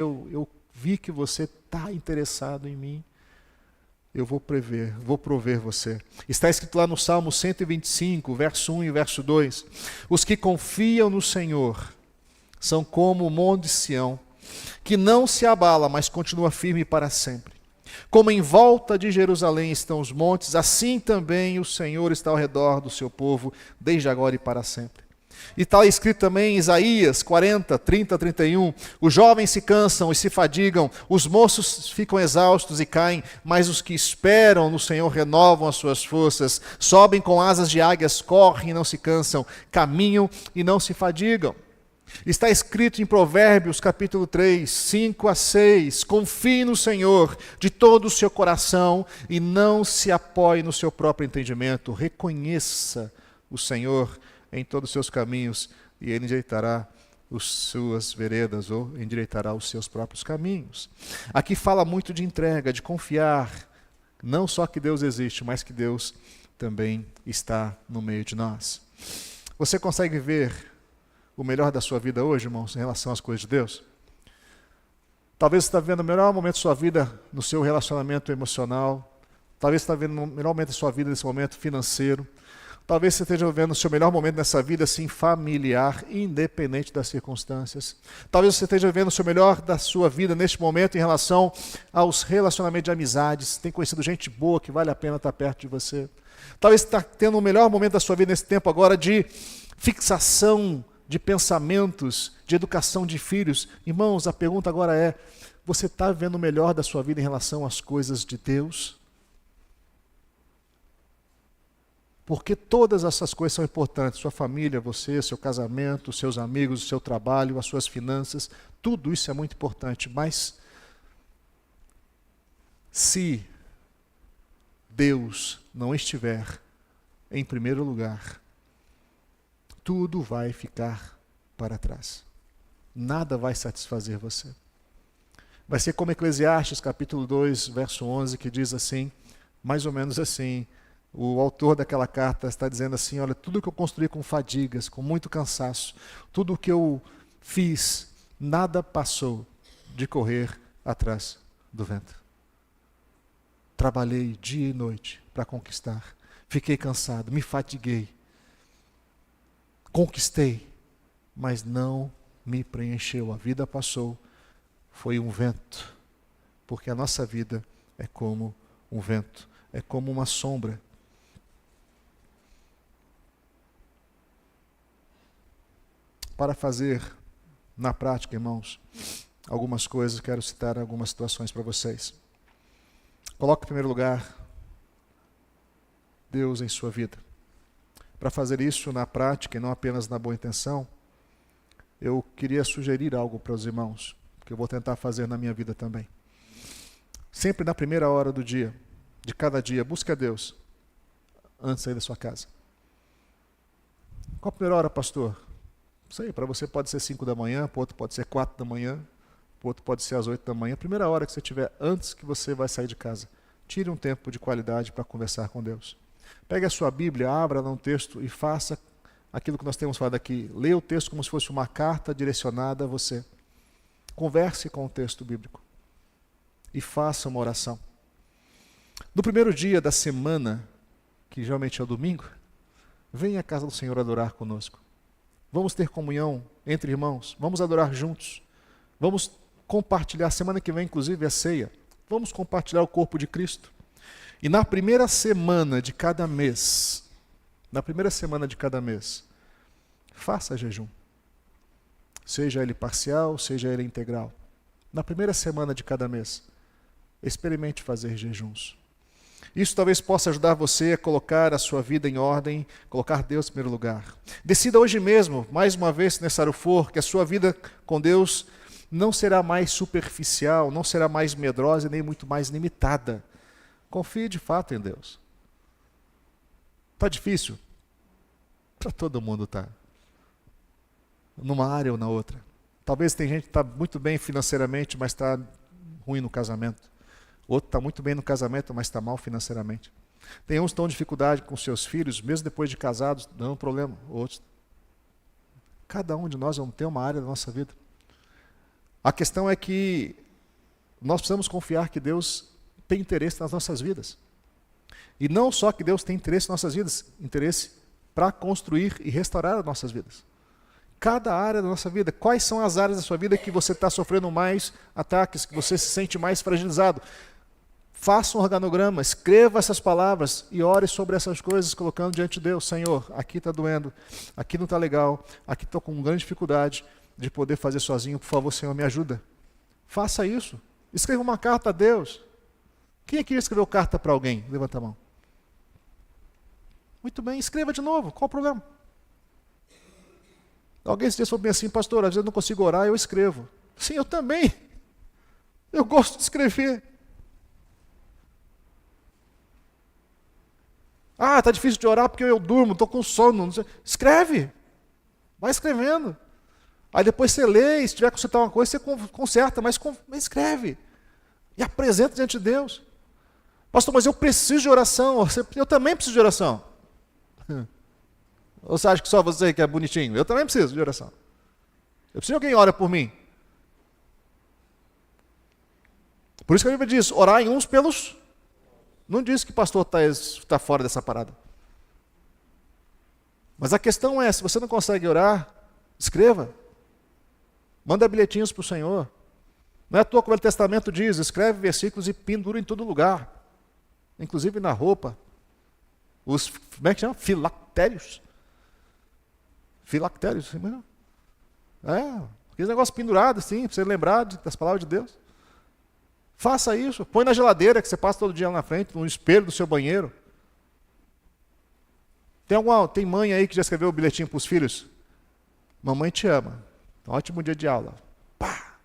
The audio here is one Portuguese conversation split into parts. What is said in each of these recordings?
eu vi que você está interessado em mim, eu vou prover você. Está escrito lá no Salmo 125, verso 1 e verso 2. Os que confiam no Senhor são como o monte de Sião, que não se abala, mas continua firme para sempre. Como em volta de Jerusalém estão os montes, assim também o Senhor está ao redor do seu povo, desde agora e para sempre. E está escrito também em Isaías 40, 30, 31, os jovens se cansam e se fadigam, os moços ficam exaustos e caem, mas os que esperam no Senhor renovam as suas forças, sobem com asas de águias, correm e não se cansam, caminham e não se fadigam. Está escrito em Provérbios capítulo 3, 5 a 6, confie no Senhor de todo o seu coração e não se apoie no seu próprio entendimento, reconheça o Senhor em todos os seus caminhos, e Ele endireitará as suas veredas, ou endireitará os seus próprios caminhos. Aqui fala muito de entrega, de confiar, não só que Deus existe, mas que Deus também está no meio de nós. Você consegue ver o melhor da sua vida hoje, irmãos, em relação às coisas de Deus? Talvez você está vendo o melhor momento da sua vida no seu relacionamento emocional, talvez você está vendo o melhor momento da sua vida nesse momento financeiro, talvez você esteja vivendo o seu melhor momento nessa vida assim, familiar, independente das circunstâncias. Talvez você esteja vivendo o seu melhor da sua vida neste momento em relação aos relacionamentos de amizades. Tem conhecido gente boa que vale a pena estar perto de você. Talvez você está tendo o melhor momento da sua vida nesse tempo agora de fixação de pensamentos, de educação de filhos. Irmãos, a pergunta agora é, você está vivendo o melhor da sua vida em relação às coisas de Deus? Porque todas essas coisas são importantes. Sua família, você, seu casamento, seus amigos, o seu trabalho, as suas finanças, tudo isso é muito importante. Mas se Deus não estiver em primeiro lugar, tudo vai ficar para trás. Nada vai satisfazer você. Vai ser como Eclesiastes capítulo 2, verso 11, que diz assim, mais ou menos assim, o autor daquela carta está dizendo assim, olha, tudo que eu construí com fadigas, com muito cansaço, tudo que eu fiz, nada passou de correr atrás do vento. Trabalhei dia e noite para conquistar, fiquei cansado, me fatiguei, conquistei, mas não me preencheu, a vida passou, foi um vento, porque a nossa vida é como um vento, é como uma sombra. Para fazer na prática, irmãos, algumas coisas, quero citar algumas situações para vocês. Coloque em primeiro lugar Deus em sua vida. Para fazer isso na prática e não apenas na boa intenção, eu queria sugerir algo para os irmãos, que eu vou tentar fazer na minha vida também. Sempre na primeira hora do dia, de cada dia, busque a Deus antes de sair da sua casa. Qual a primeira hora, pastor? Não sei, para você pode ser 5 da manhã, para outro pode ser 4 da manhã, para outro pode ser às 8 da manhã. A primeira hora que você tiver antes que você vai sair de casa, tire um tempo de qualidade para conversar com Deus. Pegue a sua Bíblia, abra lá um texto e faça aquilo que nós temos falado aqui. Leia o texto como se fosse uma carta direcionada a você. Converse com o texto bíblico e faça uma oração. No primeiro dia da semana, que geralmente é o domingo, venha à casa do Senhor adorar conosco. Vamos ter comunhão entre irmãos, vamos adorar juntos, vamos compartilhar, semana que vem inclusive a ceia, vamos compartilhar o corpo de Cristo. E na primeira semana de cada mês, faça jejum. Seja ele parcial, seja ele integral. Na primeira semana de cada mês, experimente fazer jejuns. Isso talvez possa ajudar você a colocar a sua vida em ordem, colocar Deus em primeiro lugar. Decida hoje mesmo, mais uma vez, se necessário for, que a sua vida com Deus não será mais superficial, não será mais medrosa e nem muito mais limitada. Confie de fato em Deus. Está difícil? Para todo mundo está. Numa área ou na outra. Talvez tem gente que está muito bem financeiramente, mas está ruim no casamento. Outro está muito bem no casamento, mas está mal financeiramente. Tem uns que estão em dificuldade com seus filhos, mesmo depois de casados, não é um problema. Outros. Cada um de nós vamos ter uma área da nossa vida. A questão é que nós precisamos confiar que Deus tem interesse nas nossas vidas. E não só que Deus tem interesse nas nossas vidas, interesse para construir e restaurar as nossas vidas. Cada área da nossa vida, quais são as áreas da sua vida que você está sofrendo mais ataques, que você se sente mais fragilizado? Faça um organograma, escreva essas palavras e ore sobre essas coisas, colocando diante de Deus. Senhor, aqui está doendo, aqui não está legal, aqui estou com grande dificuldade de poder fazer sozinho, por favor, Senhor, me ajuda. Faça isso. Escreva uma carta a Deus. Quem aqui escreveu carta para alguém? Levanta a mão. Muito bem, escreva de novo, qual o problema? Alguém se disse para mim assim, pastor, às vezes eu não consigo orar, eu escrevo. Sim, eu também. Eu gosto de escrever. Ah, está difícil de orar porque eu durmo, estou com sono. Não sei. Escreve. Vai escrevendo. Aí depois você lê, e se tiver que consertar uma coisa, você conserta, mas escreve. E apresenta diante de Deus. Pastor, mas eu preciso de oração. Eu também preciso de oração. Ou você acha que só você que é bonitinho? Eu também preciso de oração. Eu preciso de alguém que ore por mim. Por isso que a Bíblia diz, orar em uns pelos... Não diz que o pastor está fora dessa parada. Mas a questão é, se você não consegue orar, escreva. Manda bilhetinhos para o Senhor. Não é à toa que o Velho Testamento diz, escreve versículos e pendura em todo lugar. Inclusive na roupa. Como é que chama? Filactérios. Filactérios. Aqueles negócios pendurados, assim, para você lembrar das palavras de Deus. Faça isso. Põe na geladeira que você passa todo dia lá na frente, no espelho do seu banheiro. Tem mãe aí que já escreveu o bilhetinho para os filhos? Mamãe te ama. Ótimo dia de aula. Pá!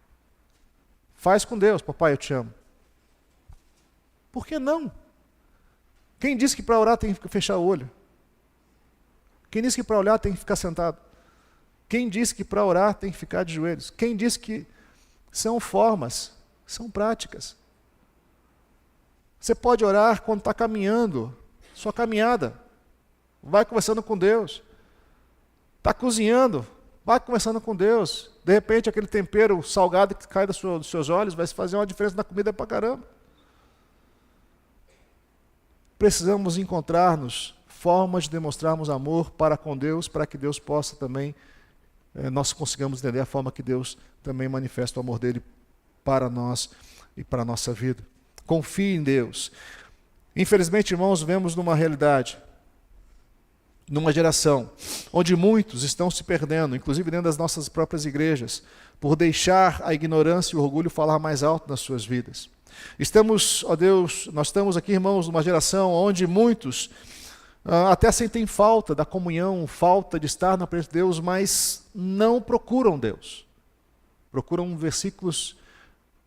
Faz com Deus, papai, eu te amo. Por que não? Quem disse que para orar tem que fechar o olho? Quem disse que para olhar tem que ficar sentado? Quem disse que para orar tem que ficar de joelhos? Quem disse que são formas, são práticas? Você pode orar quando está caminhando, sua caminhada. Vai conversando com Deus. Está cozinhando, vai conversando com Deus. De repente aquele tempero salgado que cai dos seus olhos vai fazer uma diferença na comida para caramba. Precisamos encontrar-nos formas de demonstrarmos amor para com Deus, para que Deus possa também, nós consigamos entender a forma que Deus também manifesta o amor dele para nós e para a nossa vida. Confie em Deus. Infelizmente, irmãos, vemos numa realidade, numa geração, onde muitos estão se perdendo, inclusive dentro das nossas próprias igrejas, por deixar a ignorância e o orgulho falar mais alto nas suas vidas. Nós estamos aqui, irmãos, numa geração onde muitos até sentem falta da comunhão, falta de estar na presença de Deus, mas não procuram Deus. Procuram versículos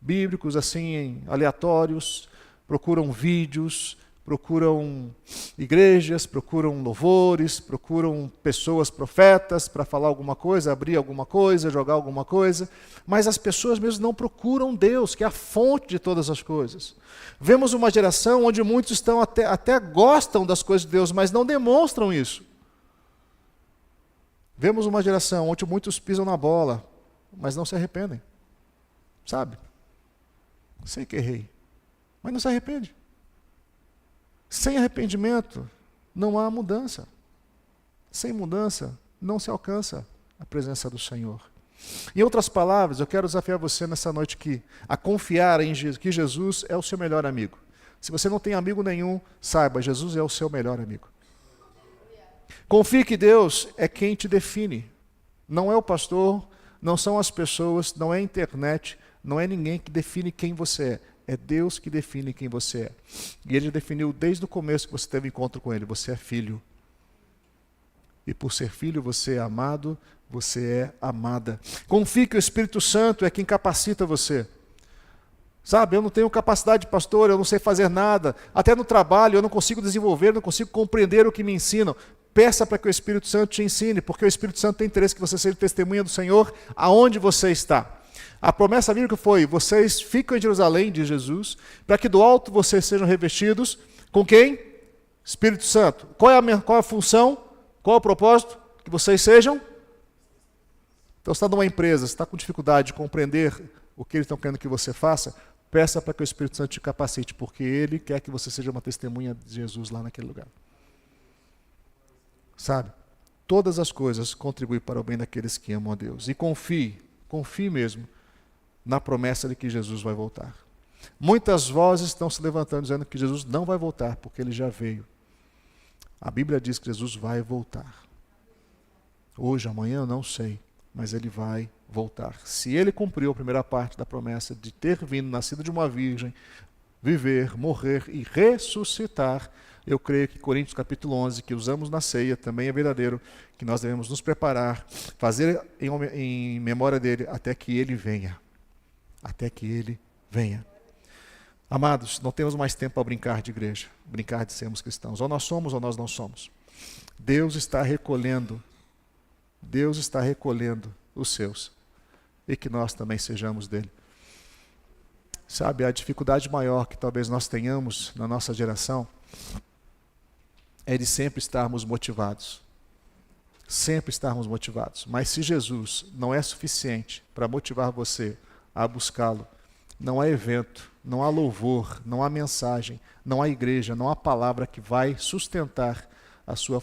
bíblicos assim, aleatórios, procuram vídeos, procuram igrejas, procuram louvores, procuram pessoas profetas para falar alguma coisa, abrir alguma coisa, jogar alguma coisa, mas as pessoas mesmo não procuram Deus, que é a fonte de todas as coisas. Vemos uma geração onde muitos estão até gostam das coisas de Deus, mas não demonstram isso. Vemos uma geração onde muitos pisam na bola, mas não se arrependem. Sabe? Sei que errei, mas não se arrepende. Sem arrependimento, não há mudança. Sem mudança, não se alcança a presença do Senhor. Em outras palavras, eu quero desafiar você nessa noite aqui, a confiar em Jesus, que Jesus é o seu melhor amigo. Se você não tem amigo nenhum, saiba, Jesus é o seu melhor amigo. Confie que Deus é quem te define. Não é o pastor, não são as pessoas, não é a internet, não é ninguém que define quem você é. É Deus que define quem você é. E Ele definiu desde o começo que você teve encontro com Ele. Você é filho. E por ser filho, você é amado, você é amada. Confie que o Espírito Santo é quem capacita você. Sabe, eu não tenho capacidade de pastor, eu não sei fazer nada. Até no trabalho eu não consigo desenvolver, não consigo compreender o que me ensinam. Peça para que o Espírito Santo te ensine, porque o Espírito Santo tem interesse que você seja testemunha do Senhor aonde você está. A promessa bíblica foi, vocês ficam em Jerusalém, diz Jesus, para que do alto vocês sejam revestidos com quem? Espírito Santo. Qual é a função? Qual é o propósito? Que vocês sejam Então, você está numa empresa, você está com dificuldade de compreender o que eles estão querendo que você faça, peça para que o Espírito Santo te capacite, porque Ele quer que você seja uma testemunha de Jesus lá naquele lugar. Sabe? Todas as coisas contribuem para o bem daqueles que amam a Deus. E confie mesmo na promessa de que Jesus vai voltar. Muitas vozes estão se levantando dizendo que Jesus não vai voltar, porque Ele já veio. A Bíblia diz que Jesus vai voltar. Hoje, amanhã, eu não sei, mas Ele vai voltar. Se Ele cumpriu a primeira parte da promessa de ter vindo, nascido de uma virgem, viver, morrer e ressuscitar, eu creio que Coríntios capítulo 11, que usamos na ceia, também é verdadeiro, que nós devemos nos preparar, fazer em memória dele, até que Ele venha. Até que Ele venha. Amados, não temos mais tempo para brincar de igreja, brincar de sermos cristãos. Ou nós somos ou nós não somos. Deus está recolhendo os seus, e que nós também sejamos dele. Sabe, a dificuldade maior que talvez nós tenhamos na nossa geração é de sempre estarmos motivados. Sempre estarmos motivados. Mas se Jesus não é suficiente para motivar você a buscá-lo, não há evento, não há louvor, não há mensagem, não há igreja, não há palavra que vai sustentar a sua